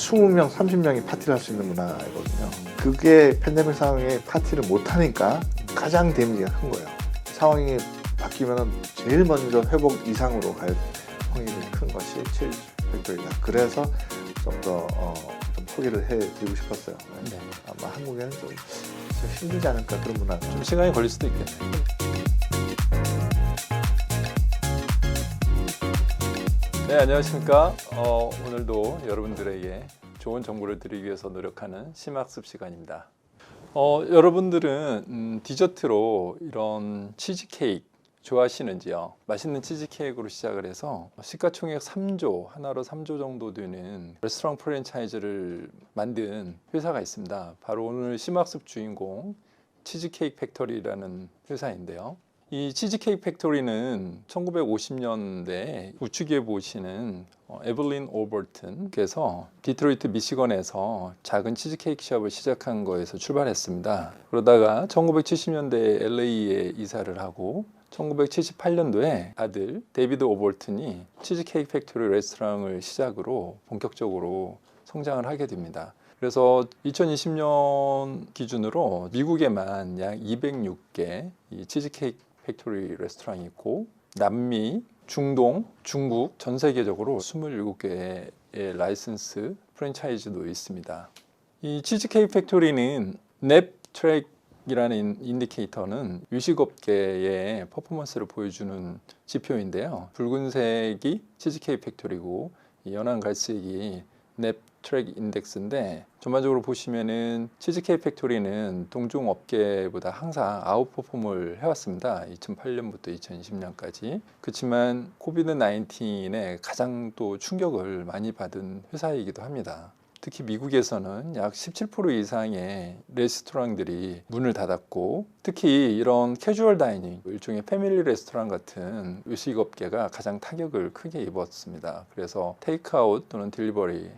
(20명) (30명이) 파티를 할 수 있는 문화이거든요. 그게 팬데믹 상황에 파티를 못하니까 가장 데미지가 큰 거예요. 상황이 바뀌면 제일 먼저 회복 이상으로 갈 확률이 큰 것이 치즈 팩토리다. 그래서 좀 더 좀 소개를 해드리고 싶었어요. 네. 아마 한국에는 좀 힘들지 않을까, 그런 문화. 좀 시간이 걸릴 수도 있겠네요. 네, 안녕하십니까. 오늘도 여러분들에게 좋은 정보를 드리기 위해서 노력하는 심학습 시간입니다. 여러분들은 디저트로 이런 치즈케이크 좋아하시는지요? 맛있는 치즈케이크로 시작을 해서 시가총액 3조, 하나로 3조 정도 되는 레스토랑 프랜차이즈를 만든 회사가 있습니다. 바로 오늘 심학습 주인공 치즈케이크 팩토리라는 회사인데요. 이 치즈케이크 팩토리는 1950년대에 우측에 보시는 에블린 오버튼께서 디트로이트 미시건에서 작은 치즈케이크 숍을 시작한 거에서 출발했습니다. 그러다가 1970년대에 LA에 이사를 하고 1978년도에 아들 데이비드 오버튼이 치즈케이크 팩토리 레스토랑을 시작으로 본격적으로 성장을 하게 됩니다. 그래서 2020년 기준으로 미국에만 약 206개 이 치즈케이크 팩토리 레스토랑이 있고, 남미, 중동, 중국 전 세계적으로 27개의 라이선스 프랜차이즈도 있습니다. 이 치즈케이크 팩토리는 냅트랙이라는 인디케이터는 유식업계의 퍼포먼스를 보여주는 지표인데요. 붉은색이 치즈케이크 팩토리고 이 연한 갈색이 냅트랙 인덱스인데, 전반적으로 보시면은 치즈케이크 팩토리는 동종업계보다 항상 아웃퍼폼을 해왔습니다. 2008년부터 2020년까지. 그렇지만 코비드 19에 가장 또 충격을 많이 받은 회사이기도 합니다. 특히 미국에서는 약 17% 이상의 레스토랑들이 문을 닫았고, 특히 이런 캐주얼 다이닝, 일종의 패밀리 레스토랑 같은 외식업계가 가장 타격을 크게 입었습니다. 그래서 테이크아웃 또는 딜리버리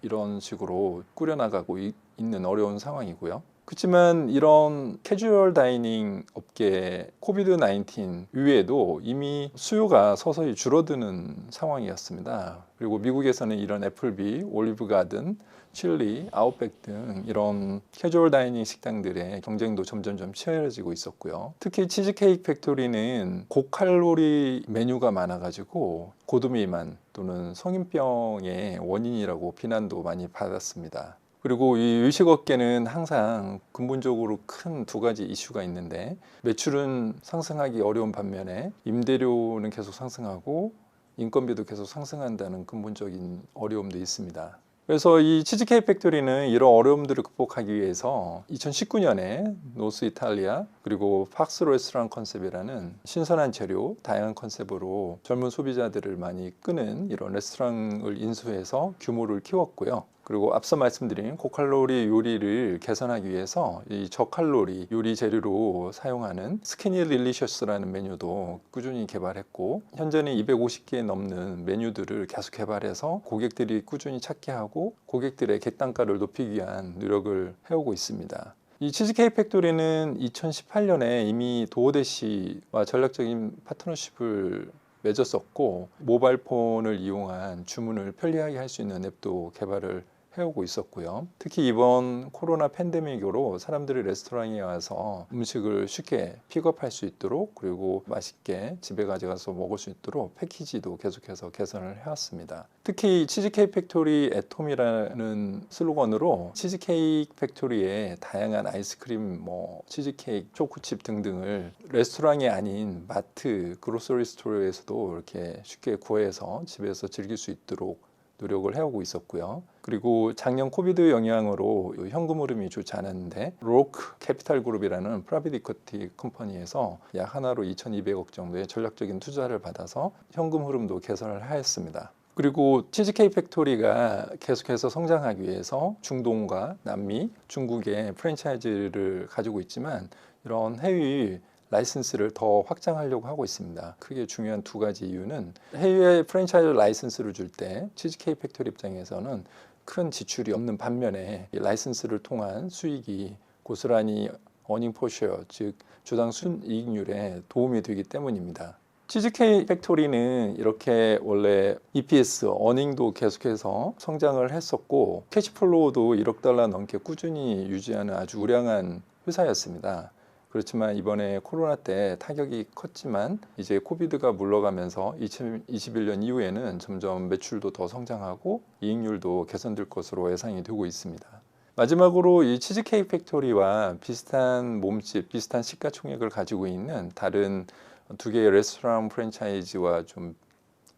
이런 식으로 꾸려나가고 있는 어려운 상황이고요. 그렇지만 이런 캐주얼 다이닝 업계 코비드 19 이후에도 이미 수요가 서서히 줄어드는 상황이었습니다. 그리고 미국에서는 이런 애플비, 올리브 가든, 칠리, 아웃백 등 이런 캐주얼 다이닝 식당들의 경쟁도 점점 치열해지고 있었고요. 특히 치즈케이크 팩토리는 고칼로리 메뉴가 많아가지고 고도비만 또는 성인병의 원인이라고 비난도 많이 받았습니다. 그리고 이 외식업계는 항상 근본적으로 큰 두 가지 이슈가 있는데, 매출은 상승하기 어려운 반면에 임대료는 계속 상승하고 인건비도 계속 상승한다는 근본적인 어려움도 있습니다. 그래서 이 치즈케이크 팩토리는 이런 어려움들을 극복하기 위해서 2019년에 노스 이탈리아 그리고 팍스 레스토랑 컨셉이라는 신선한 재료, 다양한 컨셉으로 젊은 소비자들을 많이 끄는 이런 레스토랑을 인수해서 규모를 키웠고요. 그리고 앞서 말씀드린 고칼로리 요리를 개선하기 위해서 이 저칼로리 요리 재료로 사용하는 스키니 딜리셔스라는 메뉴도 꾸준히 개발했고, 현재는 250개 넘는 메뉴들을 계속 개발해서 고객들이 꾸준히 찾게 하고 고객들의 객단가를 높이기 위한 노력을 해오고 있습니다. 이 치즈케이크 팩토리는 2018년에 이미 도어대시와 전략적인 파트너십을 맺었었고, 모바일 폰을 이용한 주문을 편리하게 할 수 있는 앱도 개발을 해오고 있었고요. 특히 이번 코로나 팬데믹으로 사람들이 레스토랑에 와서 음식을 쉽게 픽업할 수 있도록, 그리고 맛있게 집에 가져가서 먹을 수 있도록 패키지도 계속해서 개선을 해왔습니다. 특히 치즈케이크 팩토리 애톰이라는 슬로건으로 치즈케이크 팩토리의 다양한 아이스크림, 치즈케이크, 초코칩 등등을 레스토랑이 아닌 마트, 그로서리 스토어에서도 이렇게 쉽게 구해서 집에서 즐길 수 있도록 노력을 해오고 있었고요. 그리고 작년 코비드 영향으로 현금 흐름이 좋지 않았는데, 로크 캐피탈 그룹이라는 프라이빗 이쿼티 컴퍼니에서 약 하나로 2,200억 정도의 전략적인 투자를 받아서 현금 흐름도 개선을 하였습니다. 그리고 치즈케이크 팩토리가 계속해서 성장하기 위해서 중동과 남미, 중국의 프랜차이즈를 가지고 있지만, 이런 해외 라이선스를 더 확장하려고 하고 있습니다. 크게 중요한 두 가지 이유는, 해외 프랜차이즈 라이선스를 줄 때 치즈케이크 팩토리 입장에서는 큰 지출이 없는 반면에 이 라이선스를 통한 수익이 고스란히 어닝 포셔, 즉 주당 순이익률에 도움이 되기 때문입니다. 치즈케이크 팩토리는 이렇게 원래 EPS, 어닝도 계속해서 성장을 했었고 캐시플로우도 1억 달러 넘게 꾸준히 유지하는 아주 우량한 회사였습니다. 그렇지만 이번에 코로나 때 타격이 컸지만 이제 코비드가 물러가면서 2021년 이후에는 점점 매출도 더 성장하고 이익률도 개선될 것으로 예상이 되고 있습니다. 마지막으로 이 치즈케이크 팩토리와 비슷한 몸집, 비슷한 시가총액을 가지고 있는 다른 두 개의 레스토랑 프랜차이즈와 좀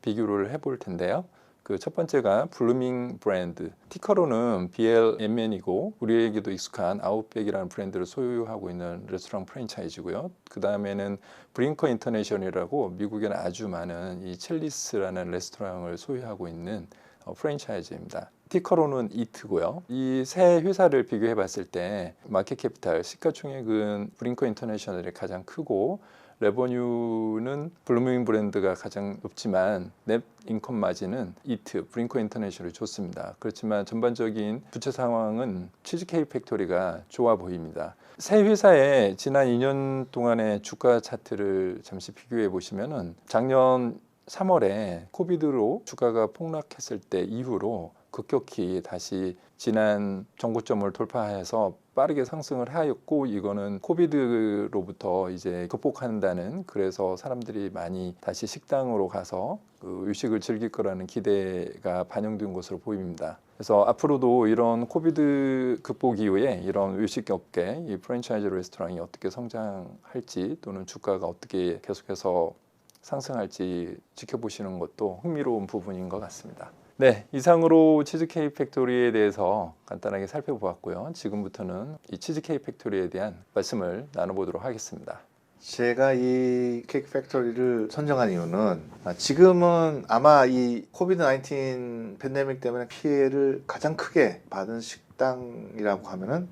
비교를 해볼 텐데요. 그 첫 번째가 블루밍 브랜드, 티커로는 BLMN이고 우리에게도 익숙한 아웃백이라는 브랜드를 소유하고 있는 레스토랑 프랜차이즈고요. 그 다음에는 브링커 인터내셔널이라고 미국에는 아주 많은 이 첼리스라는 레스토랑을 소유하고 있는 프랜차이즈입니다. 티커로는 이트고요. 이 세 회사를 비교해 봤을 때 마켓 캐피탈, 시가총액은 브링커 인터내셔널이 가장 크고 레버뉴는 블루밍 브랜드가 가장 높지만 넷 인컴 마진은 이트, 브링커 인터내셔널이 좋습니다. 그렇지만 전반적인 부채 상황은 치즈케이크 팩토리가 좋아 보입니다. 세 회사의 지난 2년 동안의 주가 차트를 잠시 비교해 보시면은 작년 3월에 코비드로 주가가 폭락했을 때 이후로 급격히 다시 지난 정고점을 돌파해서 빠르게 상승을 하였고 이거는 코비드로부터 이제 극복한다는, 그래서 사람들이 많이 다시 식당으로 가서 그 외식을 즐길 거라는 기대가 반영된 것으로 보입니다. 그래서 앞으로도 이런 코비드 극복 이후에 이런 외식 업계, 이 프랜차이즈 레스토랑이 어떻게 성장할지 또는 주가가 어떻게 계속해서 상승할지 지켜보시는 것도 흥미로운 부분인 것 같습니다. 네, 이상으로 치즈케이크 팩토리에 대해서 간단하게 살펴보았고요. 지금부터는 이 치즈케이크 팩토리에 대한 말씀을 나눠보도록 하겠습니다. 제가 이 케이크 팩토리를 선정한 이유는 지금은 아마 이 코비드 19 팬데믹 때문에 피해를 가장 크게 받은 식당이라고 하면은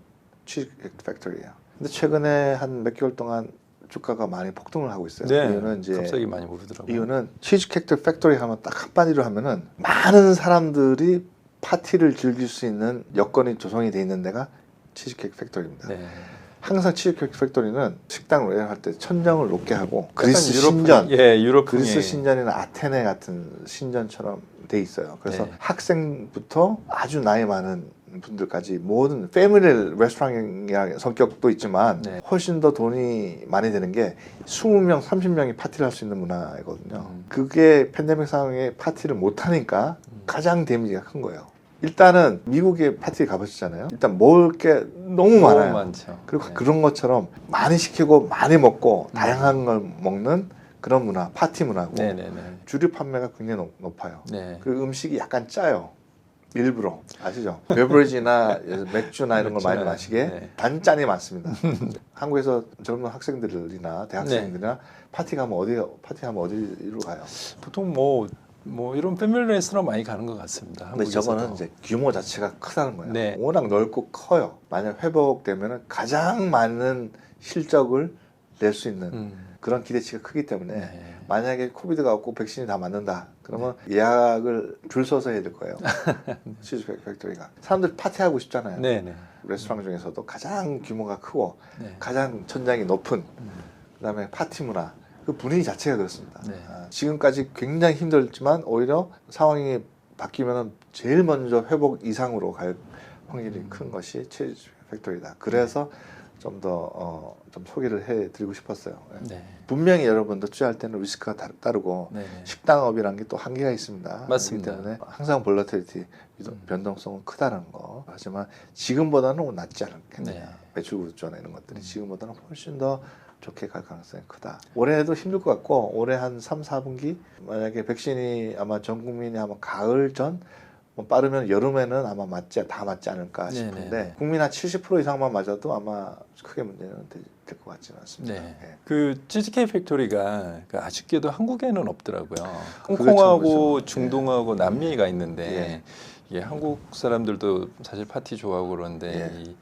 치즈케이크 팩토리예요. 근데 최근에 한 몇 개월 동안 주가가 많이 폭등을 하고 있어요. 네, 이유는 이제 갑자기 많이 오르더라고요. 이유는 치즈케이크 팩토리 하면 딱 한마디로 하면은 많은 사람들이 파티를 즐길 수 있는 여건이 조성이 돼 있는 데가 치즈케이크 팩토리입니다. 네. 항상 치즈케이크 팩토리는 식당을 예약할 때 천정을 높게 하고 약간 그리스 유럽, 신전, 유럽 그리스 신전이나 아테네 같은 신전처럼 돼 있어요. 그래서 네. 학생부터 아주 나이 많은 분들까지 모든 패밀리 레스토랑 성격도 있지만 네. 훨씬 더 돈이 많이 드는 게 20명, 30명이 파티를 할 수 있는 문화거든요. 그게 팬데믹 상황에 파티를 못 하니까 가장 데미지가 큰 거예요. 일단은 미국에 파티 가보셨잖아요. 일단 먹을 게 너무 많아요. 많죠. 그리고 네. 그런 것처럼 많이 시키고 많이 먹고 다양한 걸 먹는 그런 문화, 파티 문화고 네네네. 주류 판매가 굉장히 높아요. 네. 그 음식이 약간 짜요. 일부러 아시죠? 베버리지나 맥주나 이런 걸 많이 맥주나, 마시게 네. 단짠이 많습니다. 한국에서 젊은 학생들이나 대학생들이나 파티하면 어디로 가요? 보통 뭐 이런 패밀리 레스토랑 많이 가는 것 같습니다. 근데 한국에서도. 저거는 이제 규모 자체가 크다는 거예요. 네. 워낙 넓고 커요. 만약 회복되면 가장 많은 실적을 낼 수 있는 그런 기대치가 크기 때문에 네. 만약에 코비드가 없고 백신이 다 맞는다 그러면 예약을 줄 서서 해야 될 거예요. 치즈 팩토리가 사람들 파티하고 싶잖아요. 네네. 레스토랑 중에서도 가장 규모가 크고 네. 가장 천장이 높은 그다음에 파티 문화 그 분위기 자체가 그렇습니다. 네. 지금까지 굉장히 힘들지만 오히려 상황이 바뀌면 제일 먼저 회복 이상으로 갈 확률이 큰 것이 치즈 팩토리다. 그래서 좀 더 좀 소개를 해드리고 싶었어요. 네. 분명히 여러분도 투자할 때는 리스크가 따르고 네. 식당업이라는 게 또 한계가 있습니다. 맞습니다. 그렇기 때문에 항상 볼러티리티 변동성은 크다는 거. 하지만 지금보다는 낫지 않겠느냐. 네. 매출 구조나 이런 것들이 지금보다는 훨씬 더 좋게 갈 가능성이 크다. 올해도 힘들 것 같고 올해 한 3, 4분기 만약에 백신이 아마 전 국민이 아마 가을 전 빠르면 여름에는 아마 다 맞지 않을까 싶은데 네네. 국민 한 70% 이상만 맞아도 아마 크게 문제는 될 것 같지는 않습니다. 네. 예. 그 치즈케이크 팩토리가 그 아쉽게도 한국에는 없더라고요. 그렇죠, 홍콩하고 그렇죠. 중동하고 남미가 있는데 예. 이게 한국 사람들도 사실 파티 좋아하고 그러는데 예. 이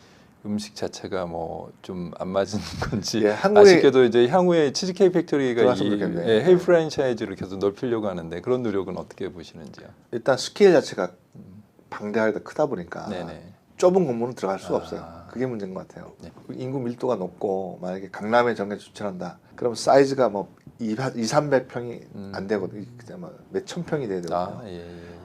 음식 자체가 뭐 좀 안 맞은 건지 예, 한국에 아쉽게도 이제 향후에 치즈케이크 팩토리가 들어왔으면 이 좋겠네요. 해외 프랜차이즈를 계속 넓히려고 하는데 그런 노력은 어떻게 보시는지요? 일단 스케일 자체가 방대하게 크다 보니까 네네. 좁은 건물은 들어갈 수가 아. 없어요. 그게 문제인 것 같아요. 네. 인구 밀도가 높고 만약에 강남에 정례 추천한다. 그러면 사이즈가 뭐 200~300평이 안 되거든요. 그냥 뭐 몇천 평이 돼야 되거든요. 아, 예,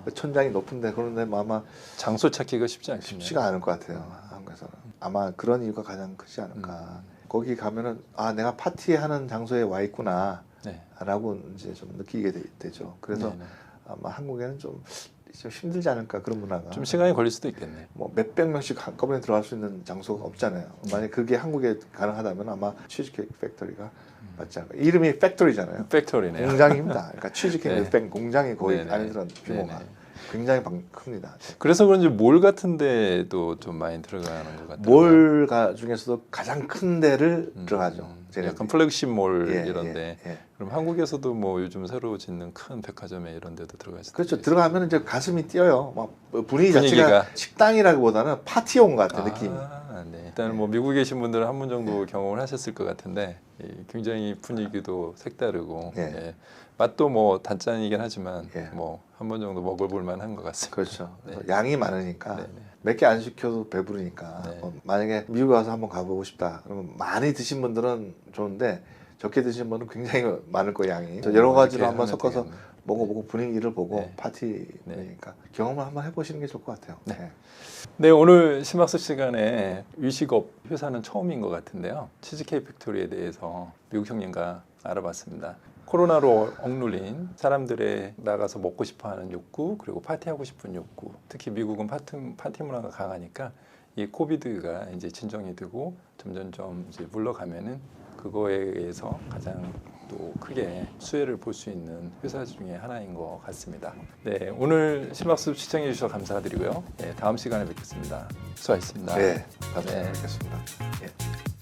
예. 천장이 높은데 그런데 뭐 아마 장소 찾기가 쉽지 않겠네요. 쉽지가 않을 것 같아요. 한국에서는 아마 그런 이유가 가장 크지 않을까. 거기 가면은 아 내가 파티하는 장소에 와 있구나. 네. 라고 이제 좀 느끼게 되죠. 그래서 네네. 아마 한국에는 좀 힘들지 않을까 그런 문화가. 좀 시간이 걸릴 수도 있겠네. 뭐 몇백 명씩 한꺼번에 들어갈 수 있는 장소가 없잖아요. 만약 그게 한국에 가능하다면 아마 치즈케이크 팩토리가 맞지 않을까. 이름이 팩토리잖아요. 팩토리네요. 공장입니다. 그러니까 치즈케이크 네. 공장이 거의 네네. 안에 들어간 규모가 네네. 굉장히 큽니다. 그래서 그런지 몰 같은 데도 좀 많이 들어가는 것 같아요. 몰 중에서도 가장 큰 데를 들어가죠. 약간 플래그십 몰 예, 이런데. 예, 예. 그럼 한국에서도 뭐 요즘 새로 짓는 큰 백화점에 이런 데도 들어가 있어요. 그렇죠. 들어가면 이제 가슴이 뛰어요. 막 분위기 분위기가. 자체가 식당이라기보다는 파티용 같은 느낌이. 네. 일단 뭐 미국에 계신 분들은 한 번 정도 경험을 하셨을 것 같은데 굉장히 분위기도 색다르고 예. 예. 맛도 뭐 단짠이긴 하지만 예. 뭐 한 번 정도 먹어볼 만한 것 같습니다. 그렇죠. 네. 양이 많으니까 네네. 몇 개 안 시켜도 배부르니까 네. 만약에 미국 와서 한번 가보고 싶다 그러면 많이 드신 분들은 좋은데 적게 드신 분은 굉장히 많을 거예요 양이. 여러 가지로 이렇게 한번 하면 섞어서 되겠네. 먹어보고 분위기를 보고 네. 파티니까 경험을 한번 해보시는 게 좋을 것 같아요. 네. 네, 오늘 심학습 시간에 위식업 회사는 처음인 것 같은데요. 치즈케이크 팩토리에 대해서 미국 형님과 알아봤습니다. 코로나로 억눌린 사람들의 나가서 먹고 싶어하는 욕구, 그리고 파티하고 싶은 욕구, 특히 미국은 파티 문화가 강하니까 이 코비드가 이제 진정이 되고 점점점 이제 물러가면은 그거에 의해서 가장 또 크게 수혜를 볼 수 있는 회사 중에 하나인 것 같습니다. 네, 오늘 심학습 시청해 주셔서 감사드리고요. 네, 다음 시간에 뵙겠습니다. 수고하셨습니다. 네, 다음에 네. 뵙겠습니다. 예.